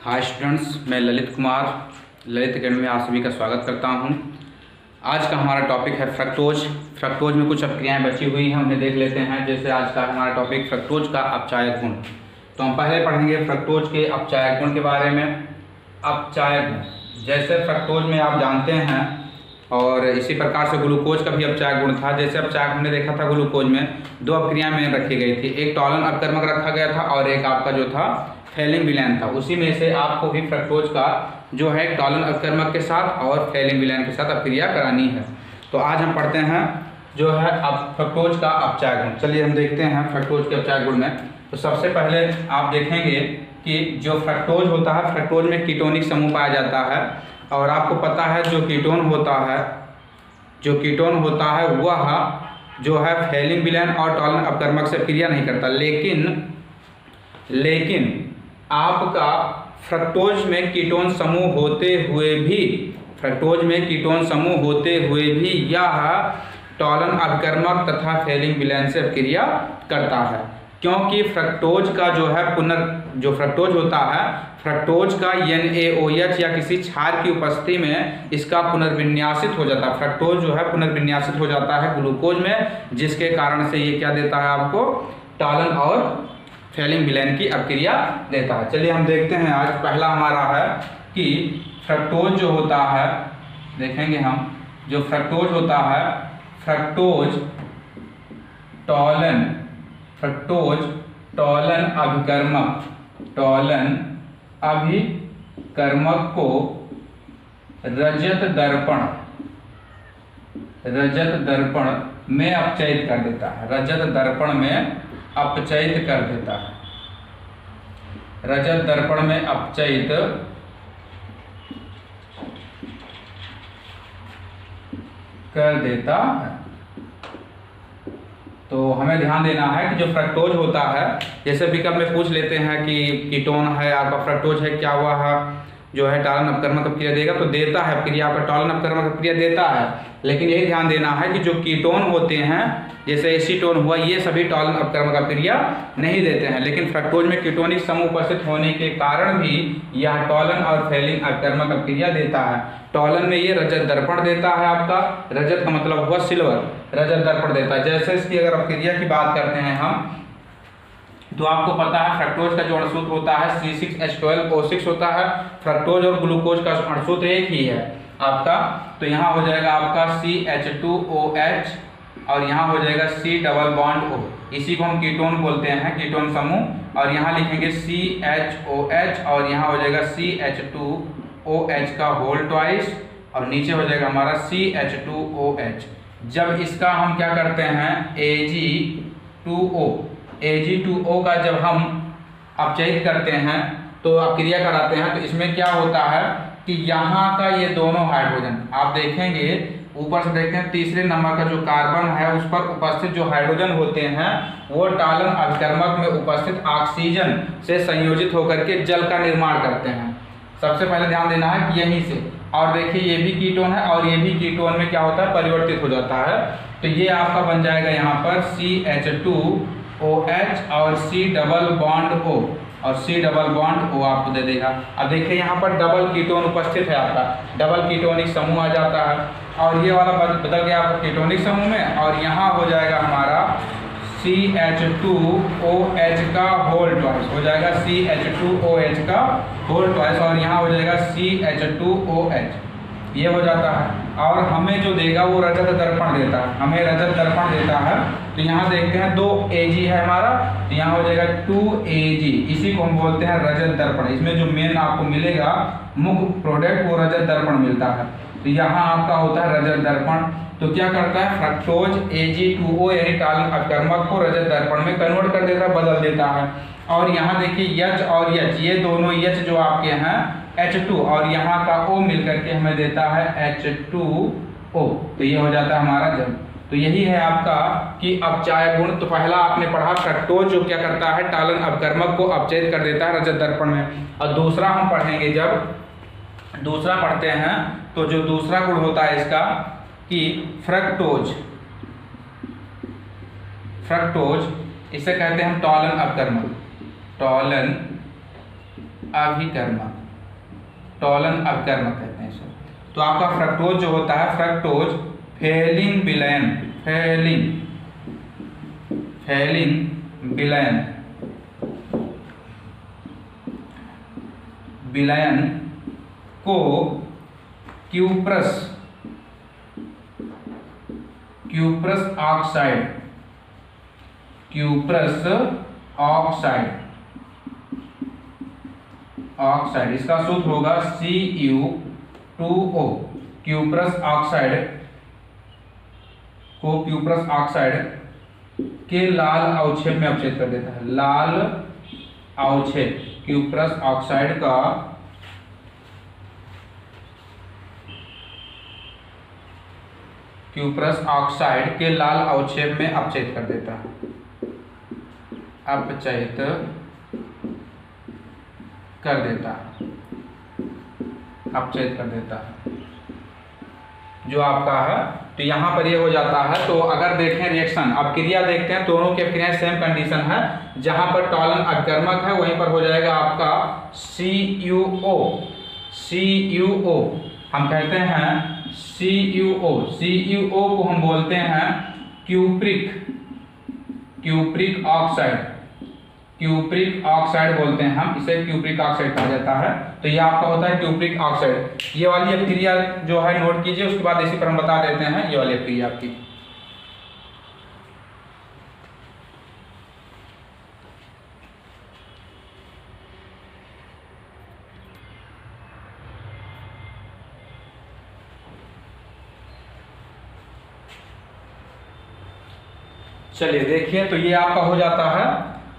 Hi students, मैं Lalit Kumar Lalit academy में आप सभी का स्वागत करता हूं। आज का हमारा टॉपिक है फ्रक्टोज। फ्रक्टोज में कुछ अपक्रियाएं बची हुई हैं, उन्हें देख लेते हैं। जैसे आज का हमारा टॉपिक फ्रक्टोज का अपचायक गुण, तो हम पहले पढ़ेंगे फ्रक्टोज के अपचायक गुण के बारे में। अपचायक गुण, जैसे फ्रक्टोज में आप जानते हैं, और इसी प्रकार से ग्लूकोज का भी अपचायक गुण था। जैसे अपचायक हमने देखा था, ग्लूकोज में दो अपक्रियाएं में रखी गई थी, एक टॉलन अपकर्मक रखा गया था और एक आपका जो था फेलिंग विलैन था। उसी में से आपको भी फ्रक्टोज का जो है टॉलन अपकर्मक के साथ और फेलिंग विलैन के साथ अपक्रिया करानी है। तो आज हम पढ़ते हैं जो है अब फ्रक्टोज का अपचायक गुण। चलिए हम देखते हैं फ्रक्टोज के अपचायक गुण में। तो सबसे पहले आप देखेंगे कि जो फ्रक्टोज होता है, फ्रक्टोज में कीटोनिक समूह पाया जाता है। और आपको पता है जो कीटोन होता है वह जो है फेलिंग विलैन और टॉलन अपकर्मक से क्रिया नहीं करता। लेकिन आपका फ्रक्टोज में कीटोन समूह होते हुए भी यह टॉलन अपकर्मक तथा फेलिंग विलैन से क्रिया करता है, क्योंकि फ्रक्टोज का जो है फ्रक्टोज होता है, फ्रक्टोज का NaOH या किसी क्षार की उपस्थिति में इसका पुनर्विन्यासित हो जाता है। फ्रक्टोज जो है पुनर्विन्यासित हो जाता है ग्लूकोज में, जिसके कारण से ये क्या देता है आपको, टॉलन और फेलिंग विलैन की अपक्रिया देता है। चलिए हम देखते हैं। आज पहला हमारा है कि फ्रक्टोज जो होता है, देखेंगे हम जो फ्रक्टोज होता है, फ्रक्टोज टॉलन अभिकर्मक को रजत दर्पण में अपचयित कर देता है। रजत दर्पण में अपचयित कर देता है। रजत दर्पण में अपचयित कर देता है। तो हमें ध्यान देना है कि जो फ्रक्टोज होता है, जैसे विकल्प में पूछ लेते हैं कि कीटोन है आपका, फ्रक्टोज है, क्या हुआ है जो है टॉलन अपकर्मक अपक्रिया देगा, तो देता है अपक्रिया पर, टॉलन अपकर्मक अपक्रिया देता है। लेकिन यही ध्यान देना है कि जो कीटोन होते हैं, जैसे एसीटोन हुआ, ये सभी टॉलन अपकर्मक अपक्रिया नहीं देते हैं। लेकिन फ्रक्टोज में कीटोनिक समूह उपस्थित होने के कारण भी यह टॉलन और फेलिंग अपकर्मक अपक्रिया देता है। टॉलन में ये रजत दर्पण देता है आपका, रजत का मतलब हुआ सिल्वर, रजत दर्पण देता है। जैसे इसकी अगर अपक्रिया की बात करते हैं हम, तो आपको पता है फ्रक्टोज का जो अणुसूत्र होता है C6H12O6 होता है। फ्रक्टोज और ग्लूकोज का अणुसूत्र एक ही है आपका। तो यहाँ हो जाएगा आपका CH2OH और यहाँ हो जाएगा C डबल बॉन्ड O। इसी को हम कीटोन बोलते हैं, कीटोन समूह। और यहाँ लिखेंगे CHOH और यहाँ हो जाएगा CH2OH का होल ट्वाइस और नीचे हो जाएगा हमारा CH2OH। जब इसका हम क्या करते हैं, Ag2O का जब हम अपचयित करते हैं, तो अपक्रिया कराते हैं, तो इसमें क्या होता है कि यहाँ का ये दोनों हाइड्रोजन आप देखेंगे, ऊपर से देखते हैं तीसरे नंबर का जो कार्बन है उस पर उपस्थित जो हाइड्रोजन होते हैं वो टॉलन अपकर्मक में उपस्थित ऑक्सीजन से संयोजित होकर के जल का निर्माण करते हैं। सबसे पहले ध्यान देना है कि यहीं से, और देखिए ये भी कीटोन है और ये भी कीटोन में क्या होता है, परिवर्तित हो जाता है। तो ये आपका बन जाएगा यहाँ पर CH2OH और C डबल बॉन्ड O, और C डबल बॉन्ड O आपको दे देगा। अब देखिए यहाँ पर डबल कीटोन उपस्थित है आपका, डबल कीटोनिक समूह आ जाता है, और ये वाला बदल गया आपका कीटोनिक समूह में, और यहाँ हो जाएगा हमारा CH2OH का होल ट्वाइस, हो जाएगा CH2OH का होल ट्वाइस, और यहाँ हो जाएगा CH2OH, ये हो जाता है। और हमें जो देगा वो रजत दर्पण देता है, हमें रजत दर्पण देता है। तो यहाँ देखते हैं 2 Ag है हमारा, तो यहाँ हो जाएगा 2 Ag, इसी को हम बोलते हैं रजत दर्पण। इसमें जो मेन आपको मिलेगा मुख्य प्रोडक्ट वो रजत दर्पण मिलता है। तो यहाँ आपका होता है रजत दर्पण। तो क्या करता है, फ्रक्टोज Ag2O यानी टॉलन अपकर्मक को रजत दर्पण में कन्वर्ट कर देता है, बदल देता है। और यहाँ देखिए H और H, ये दोनों H जो आपके हैं H2 और यहाँ का O मिलकर के हमें देता है H2O। तो ये हो जाता है हमारा जल। तो यही है आपका कि अपचायक गुण। तो पहला आपने पढ़ा फ्रक्टोज जो क्या करता है, टॉलन अपकर्मक को अपचयित कर देता है रजत दर्पण में। और दूसरा हम पढ़ेंगे, जब दूसरा पढ़ते हैं तो जो दूसरा गुण होता है इसका कि फ्रक्टोज इसे कहते हैं टॉलन अपकर्मक, टॉलन अभिकर्मक। टॉलन अपकर्मक कहते हैं इसे। तो आपका फ्रक्टोज जो होता है, फ्रक्टोज फेलिन विलयन को क्यूप्रस ऑक्साइड इसका सूत्र होगा Cu2O। क्यूप्रस ऑक्साइड के लाल अवक्षेप में अपचेत कर देता है। लाल अवक्षेप क्यूप्रस ऑक्साइड का क्यूप्रस ऑक्साइड के लाल अवक्षेप में अपचेत कर देता है। अपचयित कर देता है जो आपका है। तो यहाँ पर ये हो जाता है। तो अगर देखें रिएक्शन, अब क्रिया देखते हैं, दोनों के क्रिया सेम कंडीशन है। जहाँ पर टॉलन अपकर्मक है वहीं पर हो जाएगा आपका CuO। हम कहते हैं CuO को हम बोलते हैं क्यूप्रिक ऑक्साइड बोलते हैं हम इसे, क्यूप्रिक ऑक्साइड कहा जाता है। तो ये आपका होता है क्यूप्रिक ऑक्साइड। ये वाली अब क्रिया जो है नोट कीजिए, उसके बाद इसी पर हम बता देते हैं ये वाली क्रिया आपकी। चलिए देखिए, तो ये आपका हो जाता है।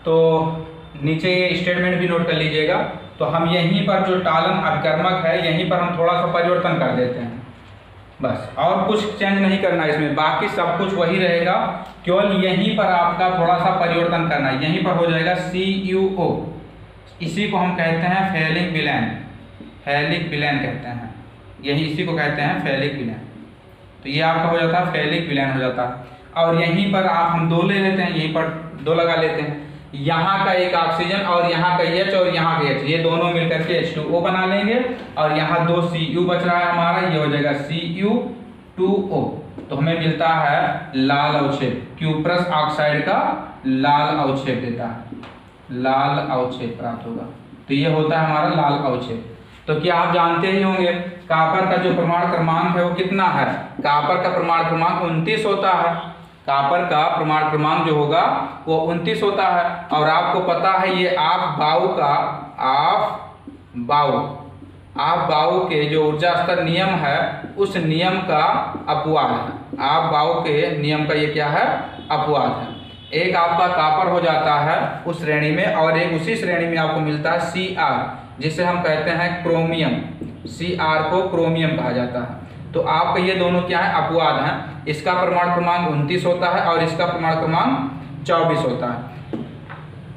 तो नीचे ये स्टेटमेंट भी नोट कर लीजिएगा। तो हम यहीं पर जो टॉलन अपकर्मक है यहीं पर हम थोड़ा सा परिवर्तन कर देते हैं बस, और कुछ चेंज नहीं करना है इसमें, बाकी सब कुछ वही रहेगा। केवल यहीं पर आपका थोड़ा सा परिवर्तन करना है। यहीं पर हो जाएगा CuO। इसी को हम कहते हैं फेलिक विलेन कहते हैं, यही इसी को कहते हैं फेलिक विलेन। तो ये आपका हो जाता है फेलिक विलेन हो जाता है। और यहीं पर हम 2 ले लेते हैं, यहीं पर 2 लगा लेते हैं। यहाँ का एक ऑक्सीजन और यहाँ का H और यहाँ का H, ये दोनों मिलकर के H2O बना लेंगे। और यहाँ 2 Cu बच रहा है हमारा, ये हो जाएगा Cu2O। तो हमें मिलता है लाल अवक्षेप, क्यूप्रस ऑक्साइड का लाल अवक्षेप देता है, लाल अवक्षेप प्राप्त होगा। तो ये होता है हमारा लाल अवक्षेप। तो क्या आप जानते ही होंगे कॉपर का जो परमाणु क्रमांक है वो कितना है? कॉपर का परमाणु क्रमांक 29 होता है। कॉपर का परमाणु क्रमांक जो होगा वो 29 होता है। और आपको पता है ये आप बाउ के जो ऊर्जा स्तर नियम है उस नियम का अपवाद है। आप बाउ के नियम का ये क्या है? अपवाद है। एक आपका कॉपर हो जाता है उस श्रेणी में, और एक उसी श्रेणी में आपको मिलता है Cr, जिसे हम कहते हैं क्रोमियम। Cr को क्रोमियम कहा जाता है। तो आपका ये दोनों क्या है? अपवाद हैं। इसका परमाणु क्रमांक 29 होता है और इसका परमाणु क्रमांक 24 होता है।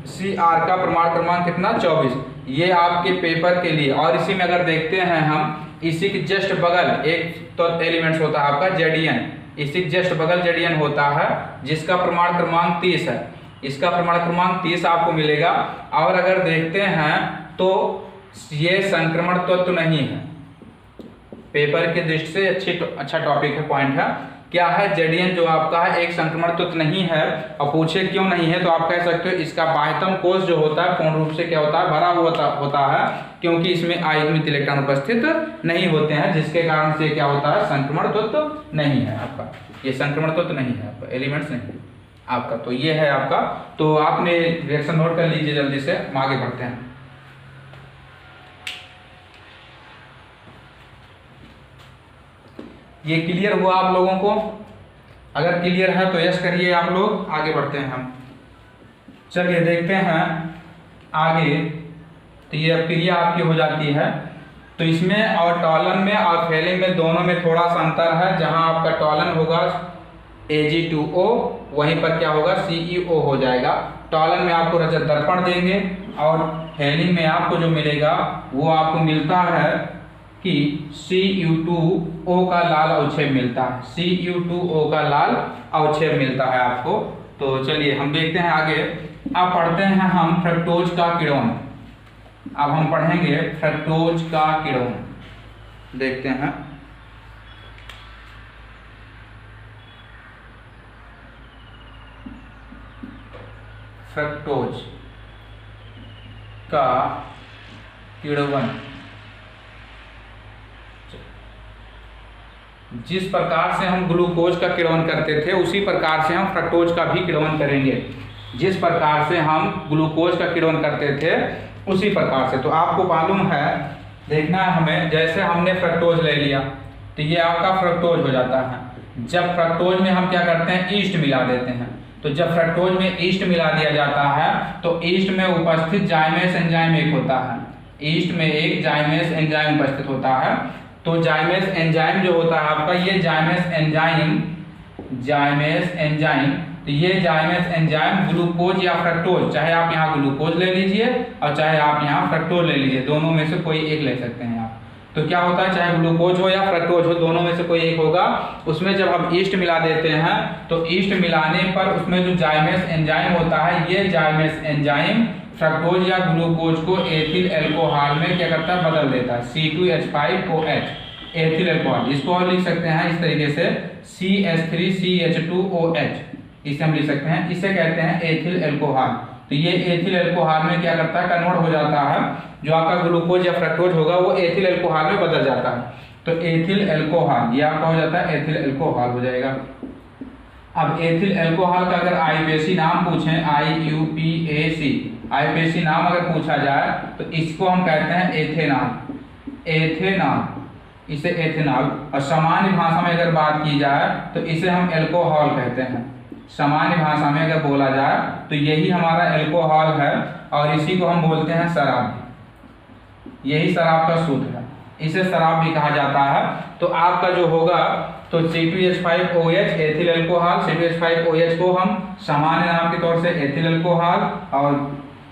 Cr का परमाणु क्रमांक कितना? 24। ये आपके पेपर के लिए। और इसी में अगर देखते हैं हम, इसी के जस्ट बगल एक तो एलिमेंट्स होता है आपका Zn। इसी के जस्ट बगल Zn होता है जिसका परमाणु क्रमांक 30 है। इसका परमाणु क्रमांक 30 आपको मिलेगा। और अगर देखते हैं तो ये संक्रमण तत्व नहीं है। पेपर के दृष्टि से अच्छा टॉपिक है, पॉइंट है। क्या है? Zn जो आपका है एक संक्रमण तत्व नहीं है। और पूछे क्यों नहीं है तो आप कह सकते हो इसका बाह्यतम कोश जो होता है पूर्ण रूप से क्या होता है? भरा हुआ होता है, क्योंकि इसमें आयुग्मित इलेक्ट्रॉन उपस्थित नहीं होते हैं, जिसके कारण से क्या होता है? संक्रमण तत्व नहीं है आपका। ये संक्रमण तत्व नहीं है आपका, एलिमेंट्स नहीं है आपका। तो ये है आपका। तो आपने रिएक्शन नोट कर लीजिए जल्दी से, हम आगे बढ़ते हैं। ये क्लियर हुआ आप लोगों को? अगर क्लियर है तो यस करिए आप लोग। आगे बढ़ते हैं हम। चलिए देखते हैं आगे। तो ये क्रिया आपकी हो जाती है। तो इसमें और टॉलन में और फेलिन में दोनों में थोड़ा सा अंतर है। जहां आपका टॉलन होगा Ag2O, वहीं पर क्या होगा? CeO हो जाएगा। टॉलन में आपको रजत दर्पण देंगे और फेलिन में आपको जो मिलेगा वो आपको मिलता है कि Cu2O का लाल अवक्षेप मिलता है। Cu2O का लाल अवक्षेप मिलता है आपको। तो चलिए हम देखते हैं आगे। अब पढ़ते हैं हम फ्रक्टोज का किण्वन। अब हम पढ़ेंगे फ्रक्टोज का किण्वन। देखते हैं। फ्रक्टोज का किण्वन जिस प्रकार से हम ग्लूकोज का किण्वन करते थे उसी प्रकार से हम फ्रक्टोज का भी किण्वन करेंगे। जिस प्रकार से हम ग्लूकोज का किण्वन करते थे उसी प्रकार से। तो आपको मालूम है, देखना है हमें, जैसे हमने फ्रक्टोज ले लिया तो ये आपका फ्रक्टोज हो जाता है। जब फ्रक्टोज में हम क्या करते हैं, ईस्ट मिला देते हैं। तो जब फ्रक्टोज में ईस्ट मिला दिया जाता है तो ईस्ट में उपस्थित जाइमेस एंजाइम एक होता है। ईस्ट में एक जाइमेस एंजाइम उपस्थित होता है। तो जाइमेस एंजाइम जो होता है आपका, ये जाइमेस एंजाइम, तो ये जाइमेस एंजाइम ग्लूकोज या फ्रक्टोज, चाहे आप यहाँ ग्लूकोज ले लीजिए और चाहे आप यहाँ फ्रक्टोज ले लीजिए, दोनों में से कोई एक ले सकते हैं आप। तो क्या होता है, चाहे ग्लूकोज हो या फ्रक्टोज हो, दोनों में से कोई एक होगा। उसमें जब हम ईस्ट मिला देते हैं तो ईस्ट मिलाने पर उसमें जो जाइमेस एंजाइम होता है, ये जाइमेस एंजाइम फ्रक्टोज या ग्लूकोज को एथिल एल्कोहल में क्या करता है, बदल देता है। C2H5OH एथिल एल्कोहल, इसको और लिख सकते हैं इस तरीके से CH3CH2OH, इसे हम लिख सकते हैं। इसे कहते हैं एथिल एल्कोहल। तो ये एथिल एल्कोहल में क्या करता है, कन्वर्ट हो जाता है। जो आपका ग्लूकोज या फ्रक्टोज होगा वो एथिल एल्कोहल में बदल जाता है। तो एथिल एल्कोहल ये आपका हो जाता है एथिल एल्कोहल हो जाएगा। अब एथिल एल्कोहल का अगर आईपीएसी नाम पूछें, आईपीएसी नाम अगर पूछा जाए तो इसको हम कहते हैं एथेनॉल, इसे एथेनॉल। और सामान्य भाषा में अगर बात की जाए तो इसे हम एल्कोहल कहते हैं। सामान्य भाषा में अगर बोला जाए तो यही हमारा एल्कोहल है और इसी को हम बोलते हैं शराब। यही शराब का सूत्र है, इसे शराब भी कहा जाता है। तो आपका जो होगा तो C2H5OH एथिल एल्कोहल, C2H5OH को हम सामान्य नाम के तौर से एथिल एल्कोहल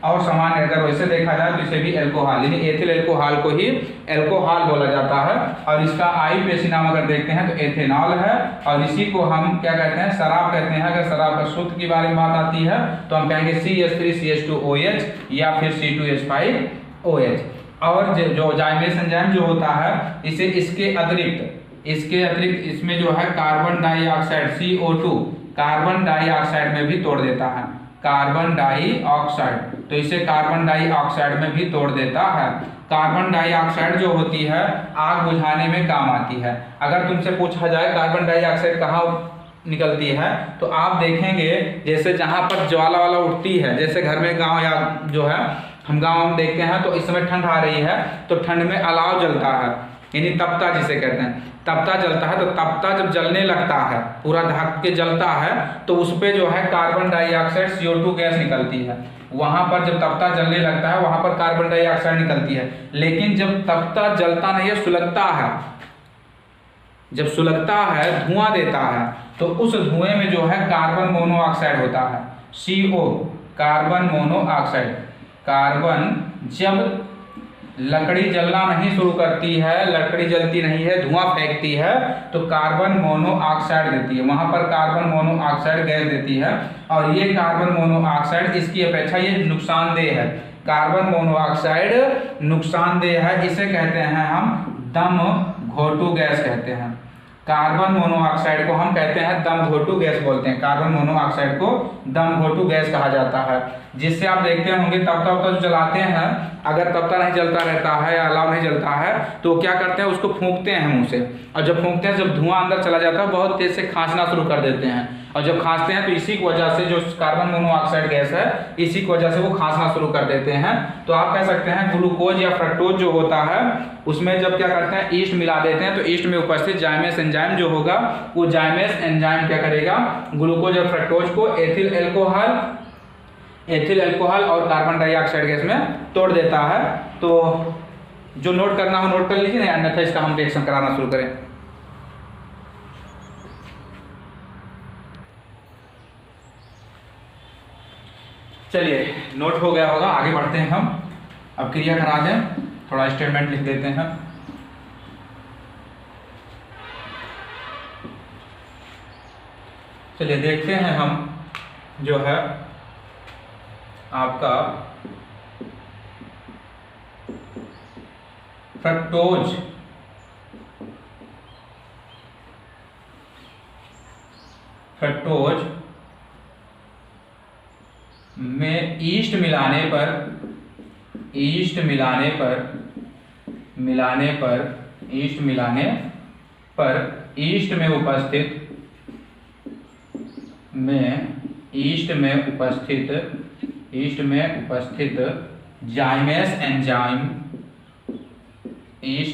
और सामान्य अगर वैसे देखा जाए तो इसे भी एल्कोहल, यानी एथिल एल्कोहल को ही एल्कोहल बोला जाता है। और इसका आईपीएसी नाम अगर देखते हैं तो एथेनॉल है और इसी को हम क्या कहते हैं, शराब कहते हैं। अगर शराब का सूत्र की बारे में बात आती है तो हम कहेंगे CH3CH2OH या फिर C2H5OH। और जो जाइमेस एंजाइम जो होता है इसे इसके अतिरिक्त इसमें जो है carbon dioxide CO2 carbon dioxide में भी तोड़ देता है। कार्बन डाइऑक्साइड, तो इसे कार्बन डाइऑक्साइड में भी तोड़ देता है। कार्बन डाइऑक्साइड जो होती है आग बुझाने में काम आती है। अगर तुमसे पूछा जाए कार्बन डाइऑक्साइड कहाँ निकलती है तो आप देखेंगे जैसे जहाँ पर ज्वाला वाला उठती है, जैसे घर में गांव या जो है हम गांव में देखते हैं तो इस समय ठंड आ रही है तो ठंड में अलाव जलता है, यानी तपता जिसे कहते हैं, तपता जलता है। तो तपता जब जलने लगता है, पूरा ढक के जलता है तो उस पे जो है कार्बन डाइऑक्साइड CO2 गैस निकलती है। वहां पर जब तपता जलने लगता है वहां पर कार्बन डाइऑक्साइड निकलती है। लेकिन जब तपता जलता नहीं है, सुलगता है, जब सुलगता है, धुआं देता है, तो उस धुएं में जो है कार्बन मोनोऑक्साइड होता है, CO कार्बन मोनोऑक्साइड। कार्बन जब लकड़ी जलना नहीं शुरू करती है, लकड़ी जलती नहीं है, धुआं फेंकती है, तो कार्बन मोनोऑक्साइड देती है, वहां पर कार्बन मोनोऑक्साइड गैस देती है। और ये कार्बन मोनोऑक्साइड इसकी अपेक्षा ये नुकसानदेह है। कार्बन मोनोऑक्साइड नुकसानदेह है, इसे कहते हैं हम दम घोटू गैस कहते हैं। कार्बन मोनोऑक्साइड को हम कहते हैं दम घोटू गैस बोलते हैं। कार्बन मोनोऑक्साइड को दम घोटू गैस कहा जाता है। जिससे आप देखते होंगे तपता वपता जो जलाते हैं, अगर तपता नहीं जलता रहता है या अलाव नहीं जलता है तो क्या करते हैं, उसको फूंकते हैं मुंह से। और जब फूंकते हैं, जब धुआं अंदर चला जाता है बहुत तेज से खांसना शुरू कर देते हैं। और जब खांसते हैं तो इसी की वजह से जो कार्बन मोनोऑक्साइड गैस है, इसी की वजह से वो खांसना शुरू कर देते हैं। तो आप कह सकते हैं ग्लूकोज या फ्रक्टोज जो होता है उसमें जब क्या करते हैं, ईस्ट मिला देते हैं, तो ईस्ट में उपस्थित जाइमेस एंजाइम जो होगा वो जाइमेस एंजाइम क्या करेगा, ग्लूकोज और फ्रक्टोज को एथिल एल्कोहल और कार्बन डाइऑक्साइड गैस में तोड़ देता है। तो जो नोट करना हो नोट कर लीजिए, नहीं अन्यथा इसका हम रिएक्शन कराना शुरू करें। चलिए नोट हो गया होगा, आगे बढ़ते हैं हम। अब क्रिया करा दें, थोड़ा स्टेटमेंट लिख देते हैं। चलिए देखते हैं हम जो है आपका फ्रक्टोज में ईस्ट मिलाने पर ईस्ट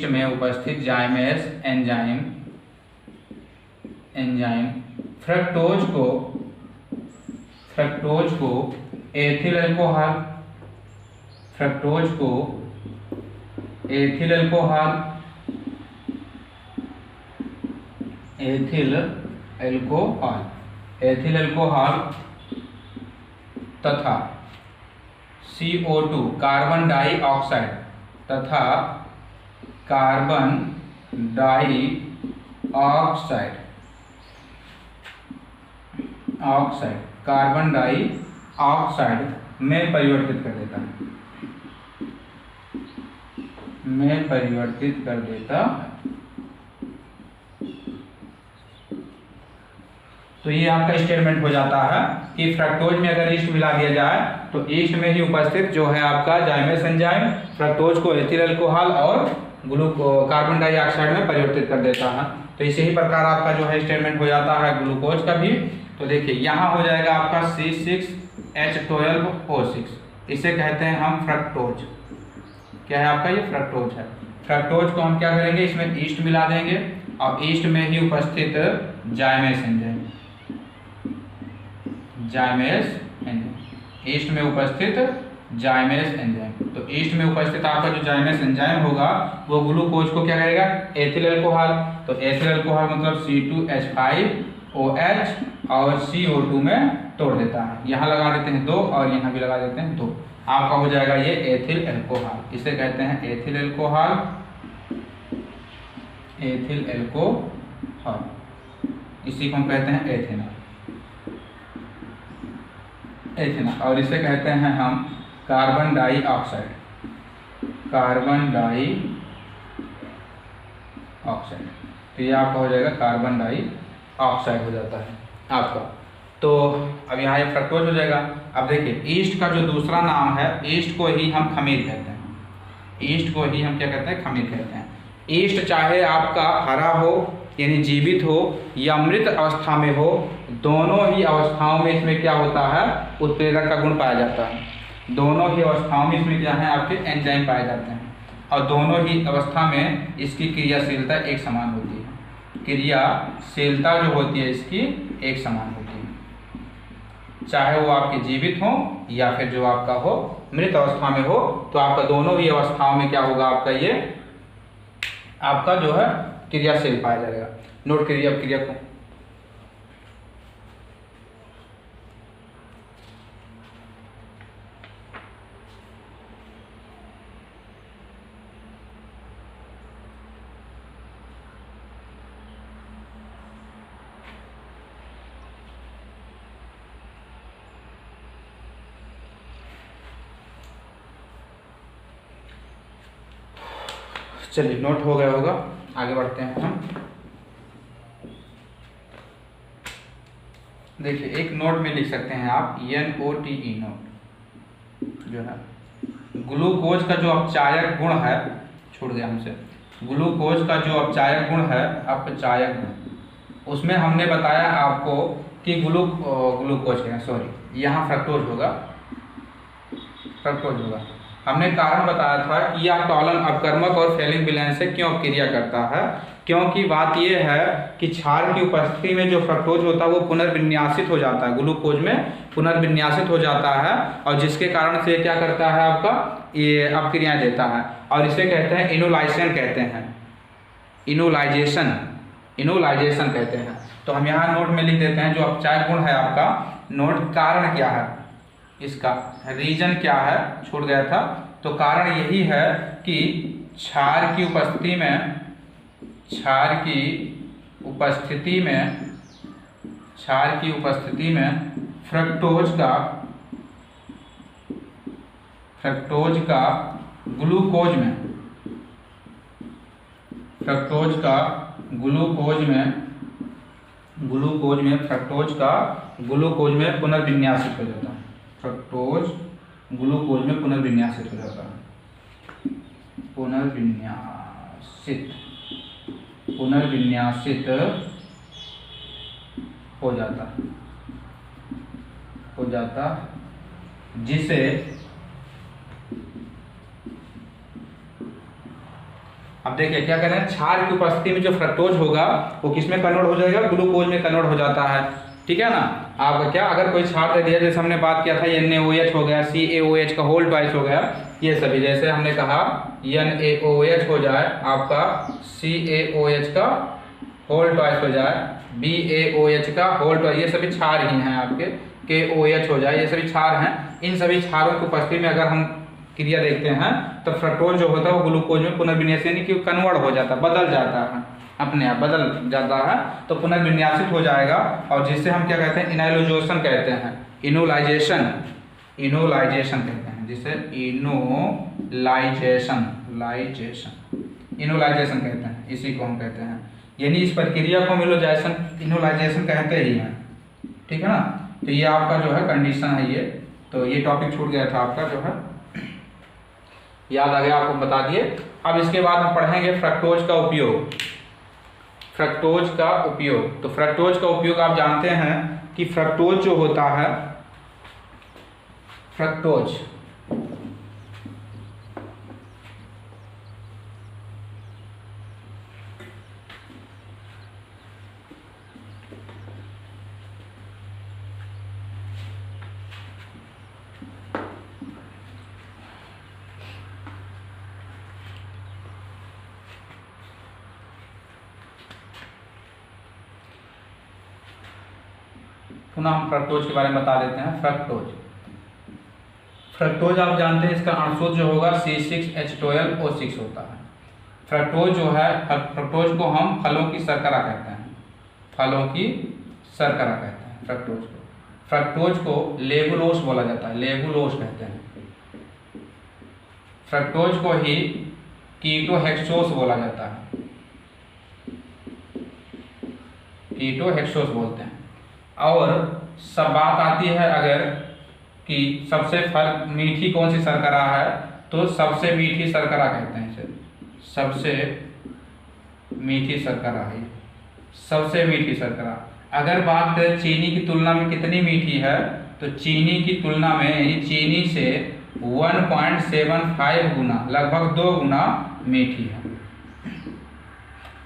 में उपस्थित जाइमेस एंजाइम फ्रक्टोज को एथिल अल्कोहल तथा CO2 कार्बन डाइऑक्साइड में परिवर्तित कर देता है। तो ये आपका स्टेटमेंट हो जाता है कि फ्रक्टोज में अगर ईस्ट मिला दिया जाए तो ईस्ट में ही उपस्थित जो है आपका जाइमेस एंजाइम फ्रक्टोज को एथिल अल्कोहल और कार्बन डाइऑक्साइड में परिवर्तित कर देता है। तो इसी ही प्रकार आपका जो है स्टेटमेंट हो जाता है ग्लूकोज का भी। तो देखिए यहाँ हो जाएगा आपका C6H12O6, इसे कहते हैं हम फ्रक्टोज। क्या है आपका, ये फ्रक्टोज है। फ्रक्टोज को हम क्या करेंगे, इसमें ईस्ट मिला देंगे और ईस्ट में ही उपस्थित जाइमेस एंजाइम ईस्ट में उपस्थित जाइमेस एंजाइम। तो ईस्ट में उपस्थित आपका जो जाइमेस एंजाइम होगा वो ग्लूकोज को क्या करेगा, एथिल अल्कोहल। तो एथिल अल्कोहल मतलब C2H5OH और CO2 में तोड़ देता है। यहाँ लगा देते हैं 2 और यहाँ भी लगा देते हैं 2, आपका हो जाएगा ये एथिल अल्कोहल। इसे कहते हैं एथिल अल्कोहल, इसी को हम कहते हैं एथेनॉल। और इसे कहते हैं हम कार्बन डाइऑक्साइड। तो ये आपका हो जाएगा कार्बन डाइऑक्साइड हो जाता है आपका। तो अब यहाँ ये फ्रक्टोज हो जाएगा। अब देखिए ईस्ट का जो दूसरा नाम है, ईस्ट को ही हम खमीर कहते हैं। ईस्ट चाहे आपका हरा हो यानी जीवित हो या मृत अवस्था में हो, दोनों ही अवस्थाओं में इसमें क्या होता है, उत्प्रेरक का गुण पाया जाता है। दोनों ही अवस्थाओं में इसमें क्या है, आपके एंजाइम पाए जाते हैं और दोनों ही अवस्था में इसकी क्रियाशीलता एक समान होती है। क्रियाशीलता जो होती है इसकी एक समान होती है, चाहे वो आपके जीवित हो या फिर जो आपका हो मृत अवस्था में हो। तो आपका दोनों ही अवस्थाओं में क्या होगा, आपका ये आपका जो है क्रियाशील पाया जाएगा। नोट करिए अब क्रिया को। चलिए नोट हो गया होगा, आगे बढ़ते हैं हम। देखिए एक नोट में लिख सकते हैं आप NOTE नोट, जो है ग्लूकोज का जो अपचायक गुण है, छूट गया हमसे, ग्लूकोज का जो अपचायक गुण है, अपचायक गुण, उसमें हमने बताया आपको कि ग्लूकोज है, सॉरी यहाँ फ्रक्टोज होगा। हमने कारण बताया था कि यह टॉलन अपकर्मक और फेलिंग बैलेंस से क्यों अपक्रिया करता है, क्योंकि बात यह है कि क्षार की उपस्थिति में जो फ्रक्टोज होता है वो पुनर्विन्यासित हो जाता है, ग्लूकोज में पुनर्विन्यासित हो जाता है और जिसके कारण से क्या करता है, आपका ये अपक्रियाएं देता है और इसे कहते हैं इनोलाइजेशन कहते हैं, इनोलाइजेशन कहते हैं। तो हम यहाँ नोट में लिख देते हैं जो अपचायक गुण है आपका, नोट कारण क्या है, इसका रीजन क्या है, छूट गया था। तो कारण यही है कि क्षार की उपस्थिति में फ्रक्टोज का ग्लूकोज में फ्रक्टोज का ग्लूकोज में फ्रक्टोज का ग्लूकोज में पुनर्विन्यासित हो जाता है। फ्रक्टोज ग्लूकोज में पुनर्विन्यासित हो जाता है। पुनर्विन्यासित हो जाता जिसे अब देखिए क्या कह रहे हैं, क्षार की उपस्थिति में जो फ्रक्टोज होगा वो किसमें कन्वर्ट हो जाएगा, ग्लूकोज में कन्वर्ट हो जाता है। ठीक है ना। आपका क्या अगर कोई क्षार दे दिया, जैसे हमने बात किया था NaOH हो गया, CaOH का होल ट्वाइस हो गया, ये सभी जैसे हमने कहा NaOH हो जाए आपका, CaOH का होल ट्वाइस हो जाए, BaOH का होल ट्वाइस, ये सभी क्षार ही हैं आपके, KOH हो जाए, ये सभी क्षार हैं। इन सभी क्षारों की उपस्थिति में अगर हम क्रिया देखते हैं तो फ्रक्टोज जो होता है वो ग्लूकोज में पुनर्विन्यासित यानी कि कन्वर्ट हो जाता है, बदल जाता है, अपने आप बदल जाता है, तो पुनर्विन्यासित हो जाएगा। और जिससे हम क्या कहते हैं, इनोलाइजेशन कहते हैं, इनोलाइजेशन कहते हैं, जिसे इनोलाइजेशन कहते हैं, इसी को हम कहते हैं। यानी इस प्रक्रिया को इनोलाइजेशन कहते ही हैं। ठीक है ना। तो ये आपका जो है कंडीशन है ये, तो ये टॉपिक छूट गया था आपका, जो है याद आ गया, आपको बता दिए। अब इसके बाद हम पढ़ेंगे फ्रक्टोज का उपयोग। तो फ्रक्टोज का उपयोग आप जानते हैं कि फ्रक्टोज जो होता है, फ्रक्टोज पुनः हम फ्रक्टोज के बारे में बता देते हैं। फ्रक्टोज आप जानते हैं इसका अणुसूत्र जो होगा C6H12O6 होता है। फ्रक्टोज जो है, फ्रक्टोज को हम फलों की शर्करा कहते हैं, फ्रक्टोज को लेबुलोस बोला जाता है, लेबुलोस कहते हैं। फ्रक्टोज को ही कीटोहेक्सोस बोला जाता है, कीटोहेक्सोस बोलते हैं। और सब बात आती है अगर कि सबसे मीठी कौन सी शर्करा है, तो सबसे मीठी शर्करा कहते हैं इसे, सबसे मीठी शर्करा है, सबसे मीठी शर्करा। अगर बात करें चीनी की तुलना में कितनी मीठी है, तो चीनी की तुलना में यानी चीनी से 1.75 गुना, लगभग 2 गुना मीठी है।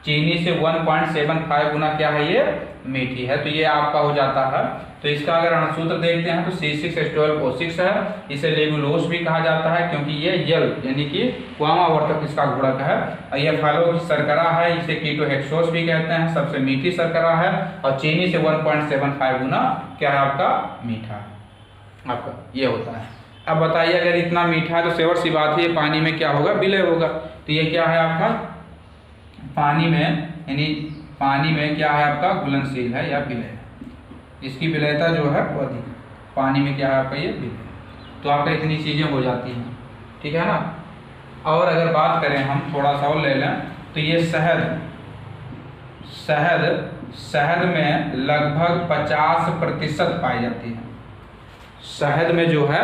चीनी से 1.75 गुना क्या है, ये मीठी है। तो ये आपका हो जाता है। तो इसका अगर अणुसूत्र देखते हैं तो C6H12O6 है। इसे लेबुलोस भी कहा जाता है क्योंकि ये यल यानी कि वामावर्तक इसका गुणक है। और ये फलों की शर्करा है, इसे कीटोहेक्सोस भी कहते हैं, सबसे मीठी शर्करा है। और चीनी से 1.75 गुना क्या है आपका, मीठा है आपका, ये होता है। अब बताइए अगर इतना मीठा है तो सेवर सी बात है, पानी में क्या होगा, विलय होगा। तो ये क्या है आपका, पानी में, यानी पानी में क्या है आपका, घुलनशील है या विलय है। इसकी विलयता जो है वो अधिक है, पानी में क्या है आपका, ये विलय। तो आपका इतनी चीज़ें हो जाती हैं। ठीक है ना। और अगर बात करें हम थोड़ा सा और ले लें तो ये शहद में लगभग 50% पाई जाती है। शहद में जो है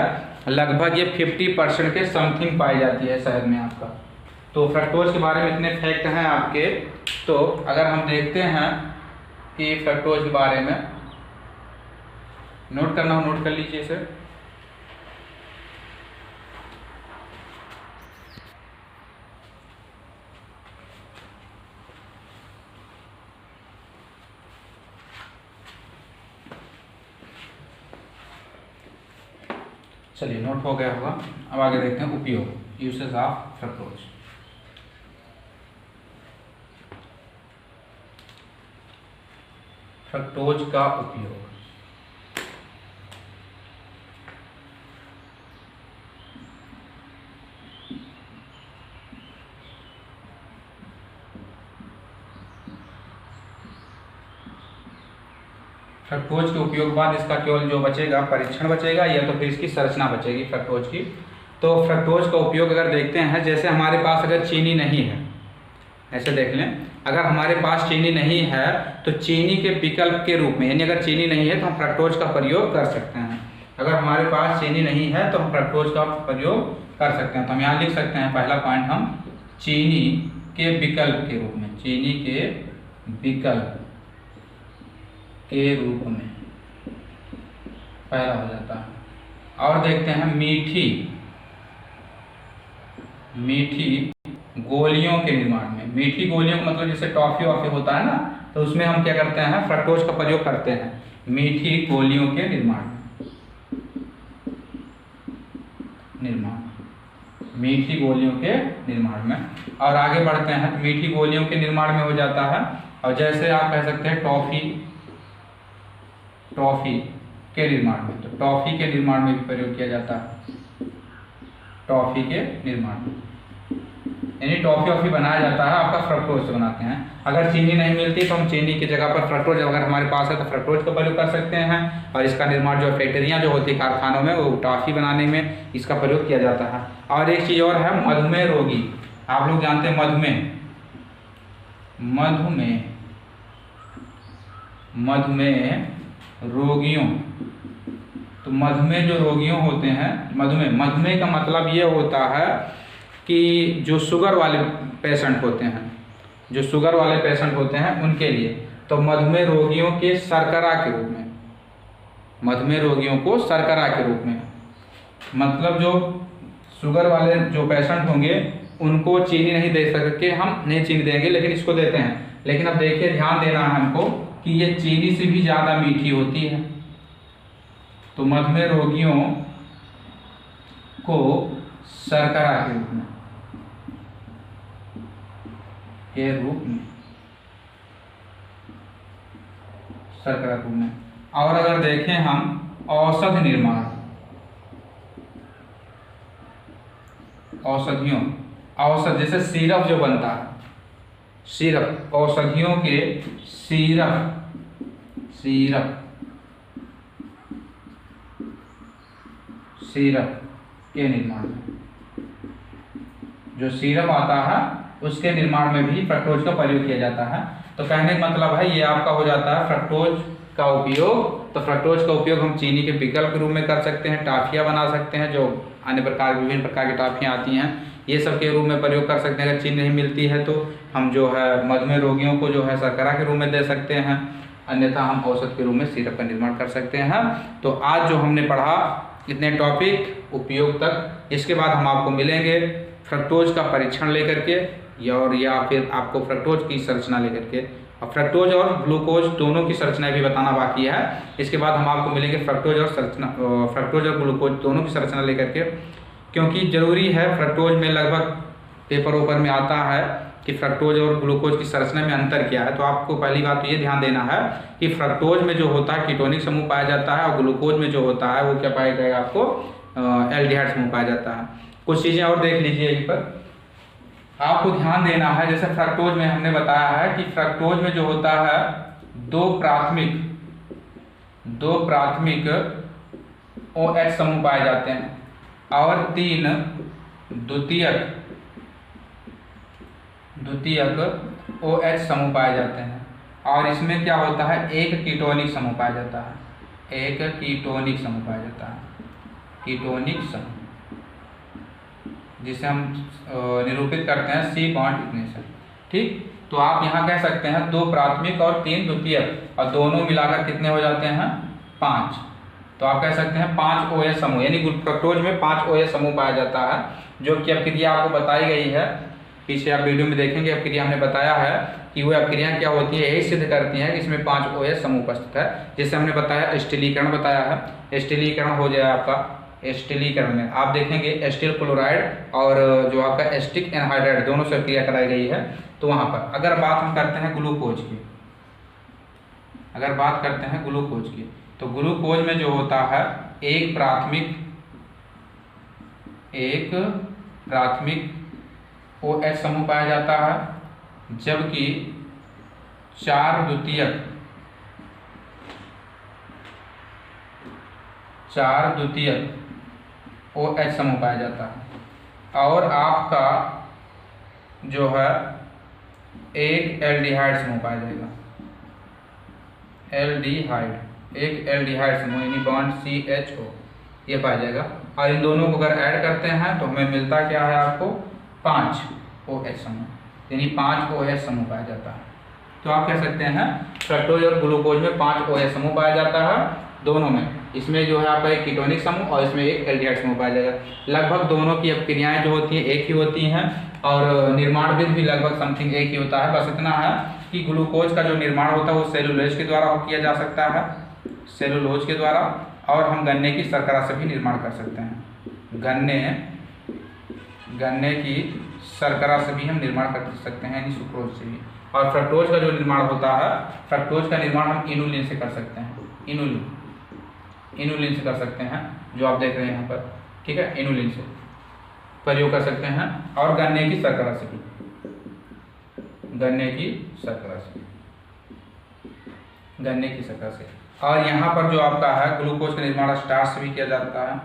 लगभग ये 50% के समथिंग पाई जाती है शहद में आपका। तो फ्रक्टोज के बारे में इतने फैक्ट हैं आपके। तो अगर हम देखते हैं कि फ्रक्टोज के बारे में नोट करना हो, नोट कर लीजिए इसे। चलिए नोट हो गया होगा। अब आगे देखते हैं उपयोग, यूसेज ऑफ फ्रक्टोज। फ्रक्टोज का उपयोग, फ्रक्टोज के उपयोग बाद इसका केवल जो बचेगा परीक्षण बचेगा या तो फिर इसकी संरचना बचेगी फ्रक्टोज की। तो फ्रक्टोज का उपयोग अगर देखते हैं, जैसे हमारे पास अगर चीनी नहीं है, ऐसे देख लें, अगर हमारे पास चीनी नहीं है तो चीनी के विकल्प के रूप में, यानी अगर चीनी नहीं है तो हम फ्रक्टोज का प्रयोग कर सकते हैं। अगर हमारे पास चीनी नहीं है तो हम फ्रक्टोज का प्रयोग कर सकते हैं। तो हम यहाँ लिख सकते हैं पहला पॉइंट हम चीनी के विकल्प के रूप में, चीनी के विकल्प के रूप में पहला हो जाता है। और देखते हैं मीठी गोलियों के निर्माण में। मीठी गोलियों का मतलब जैसे टॉफी वॉफी होता है ना, तो उसमें हम क्या करते हैं, फ्रक्टोज का प्रयोग करते हैं मीठी गोलियों के निर्माण मीठी गोलियों के निर्माण में। और आगे बढ़ते हैं, मीठी गोलियों के निर्माण में हो जाता है। और जैसे आप कह सकते हैं टॉफी के निर्माण में, तो टॉफी के निर्माण में भी प्रयोग किया जाता है, टॉफी के निर्माण में, यानी टॉफी वॉफी बनाया जाता है आपका फ्रक्टोज से बनाते हैं। अगर चीनी नहीं मिलती तो हम चीनी की जगह पर फ्रक्टोज, अगर हमारे पास है तो फ्रक्टोज का प्रयोग कर सकते हैं। और इसका निर्माण जो फैक्ट्रियाँ जो होती है कारखानों में, वो टॉफी बनाने में इसका प्रयोग किया जाता है। और एक चीज़ और है, मधुमेह रोगी। आप लोग जानते हैं मधुमेह रोगियों, तो मधुमेह जो रोगियों होते हैं, मधुमेह का मतलब ये होता है कि जो शुगर वाले पेशेंट होते हैं, उनके लिए, तो मधुमेह रोगियों के शर्करा के रूप में, मधुमेह रोगियों को शर्करा के रूप में, मतलब जो शुगर वाले जो पेशेंट होंगे उनको चीनी नहीं दे सकते, हम नहीं चीनी देंगे लेकिन इसको देते हैं। लेकिन अब देखिए, ध्यान देना है हमको कि ये चीनी से भी ज़्यादा मीठी होती है। तो मधुमेह रोगियों को शर्करा के रूप में, शर्करा के रूप में। और अगर देखें हम औषध निर्माण, औषध जैसे सिरप जो बनता है, सिरप, औषधियों के सिरप के निर्माण में, जो सिरप आता है उसके निर्माण में भी फ्रक्टोज का प्रयोग किया जाता है। तो कहने का मतलब है ये आपका हो जाता है फ्रक्टोज का उपयोग। तो फ्रक्टोज का उपयोग हम चीनी के विकल्प के रूप में कर सकते हैं, टाफियाँ बना सकते हैं, जो विभिन्न प्रकार की टाफियाँ आती हैं, ये सब के रूप में प्रयोग कर सकते हैं। अगर चीनी नहीं मिलती है तो हम जो है मधुमेह रोगियों को जो है शर्करा के रूप में दे सकते हैं, अन्यथा हम औषध के रूप में सिरप का निर्माण कर सकते हैं। तो आज जो हमने पढ़ा इतने टॉपिक उपयोग तक, इसके बाद हम आपको मिलेंगे फ्रक्टोज का परीक्षण लेकर के, या फिर आपको फ्रक्टोज की संरचना लेकर के। अब फ्रक्टोज और ग्लूकोज दोनों की संरचना भी बताना बाकी है। इसके बाद हम आपको मिलेंगे फ्रक्टोज और ग्लूकोज दोनों की संरचना लेकर के, क्योंकि ज़रूरी है, फ्रक्टोज में लगभग पेपर में आता है कि फ्रक्टोज और ग्लूकोज की संरचना में अंतर क्या है। तो आपको पहली बात तो ये ध्यान देना है कि फ्रक्टोज में जो होता है कीटोनिक समूह पाया जाता है, और ग्लूकोज में जो होता है वो क्या पाया जाएगा, आपको एल्डिहाइड समूह पाया जाता है। कुछ चीज़ें और देख लीजिए यहीं पर, आपको ध्यान देना है। जैसे फ्रक्टोज में हमने बताया है कि फ्रक्टोज में जो होता है दो प्राथमिक OH समूह पाए जाते हैं और 3 द्वितीयक OH समूह पाए जाते हैं। और इसमें क्या होता है, एक कीटोनिक समूह पाया जाता है, कीटोनिक समूह, जिसे हम निरूपित करते हैं C बॉन्ड इग्निशन। ठीक, तो आप यहाँ कह सकते हैं 2 प्राथमिक और 3 द्वितीयक, और दोनों मिलाकर कितने हो जाते हैं, 5। तो आप कह सकते हैं 5 OH समूह, यानी फ्रक्टोज में 5 OH समूह पाया जाता है, जो कि अपक्रिया आपको बताई गई है। पीछे आप वीडियो में देखेंगे अपक्रिया हमने बताया है कि वो अपक्रिया क्या होती है, यही सिद्ध करती हैं कि इसमें 5 OH समूह उपस्थित है। जिससे हमने बताया एस्टिलीकरण बताया है, एस्टिलीकरण हो जाए आपका, एस्टिलीकरण में आप देखेंगे एस्टिल क्लोराइड और जो आपका एस्टिक एनहाइड्राइड दोनों से क्रिया कराई गई है। तो वहाँ पर अगर बात हम करते हैं ग्लूकोज की, तो ग्लूकोज में जो होता है एक प्राथमिक OH समूह पाया जाता है, जबकि 4 द्वितीयक OH समूह पाया जाता है। और आपका जो है एक एल्डिहाइड समूह पाया जाएगा, एल्डिहाइड, एक एल्डिहाइड समूह यानी बॉन्ड CHO ये पाया जाएगा। और इन दोनों को अगर ऐड करते हैं तो हमें मिलता क्या है आपको 5 OH समूह, यानी 5 OH समूह पाया जाता है। तो आप कह सकते हैं फ्रक्टोज और ग्लूकोज में 5 OH समूह पाया जाता है दोनों में। इसमें जो है आपका एक कीटोनिक समूह और इसमें एक एल्डिहाइड समूह पाया जाएगा। लगभग दोनों की अपक्रियाएं जो होती हैं एक ही होती हैं और निर्माण विधि भी लगभग समथिंग एक ही होता है। बस इतना है कि ग्लूकोज का जो निर्माण होता है वो सेलुलोज के द्वारा किया जा सकता है, सेलुलोज के द्वारा, और हम गन्ने की शर्करा से भी निर्माण कर सकते हैं। गन्ने की शर्करा से भी हम निर्माण कर सकते हैं, यानी सुक्रोज से भी। और फ्रक्टोज का जो निर्माण होता है, फ्रक्टोज का निर्माण हम इनुलिन से कर सकते हैं, इनुलिन से कर सकते हैं, जो आप देख रहे हैं यहाँ पर, ठीक है, इनुलिन से प्रयोग कर सकते हैं। और गन्ने की शर्करा से भी, गन्ने की शर्करा से। और यहाँ पर जो आपका है ग्लूकोज का निर्माण स्टार्च से भी किया जाता है,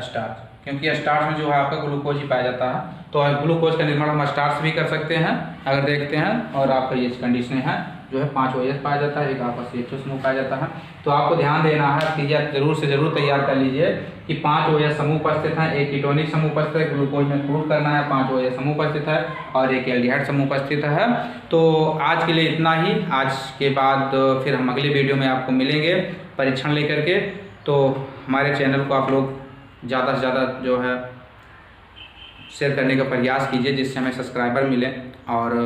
स्टार्च, क्योंकि स्टार्च में जो है आपका ग्लूकोज ही पाया जाता है। तो ग्लूकोज का निर्माण हम स्टार्च से भी कर सकते हैं अगर देखते हैं। और आपका ये कंडीशन है जो है 5 OH पाया जाता है, एक आपका CHO समूह पाया जाता है। तो आपको ध्यान देना है कि यह जरूर से जरूर तैयार कर लीजिए कि 5 OH समूह उपस्थित है, एक कीटोनिक समूह उपस्थित है, ग्लूकोज में प्रूव करना है 5 OH समूह उपस्थित है और एक एल्डिहाइड समूह उपस्थित है। तो आज के लिए इतना ही। आज के बाद फिर हम अगले वीडियो में आपको मिलेंगे परीक्षण लेकर के। तो हमारे चैनल को आप लोग ज़्यादा से ज़्यादा जो है शेयर करने का प्रयास कीजिए, जिससे हमें सब्सक्राइबर मिले और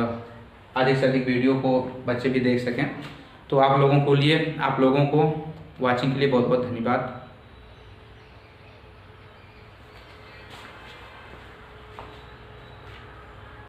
अधिक से अधिक वीडियो को बच्चे भी देख सकें। तो आप लोगों को वाचिंग के लिए बहुत बहुत धन्यवाद।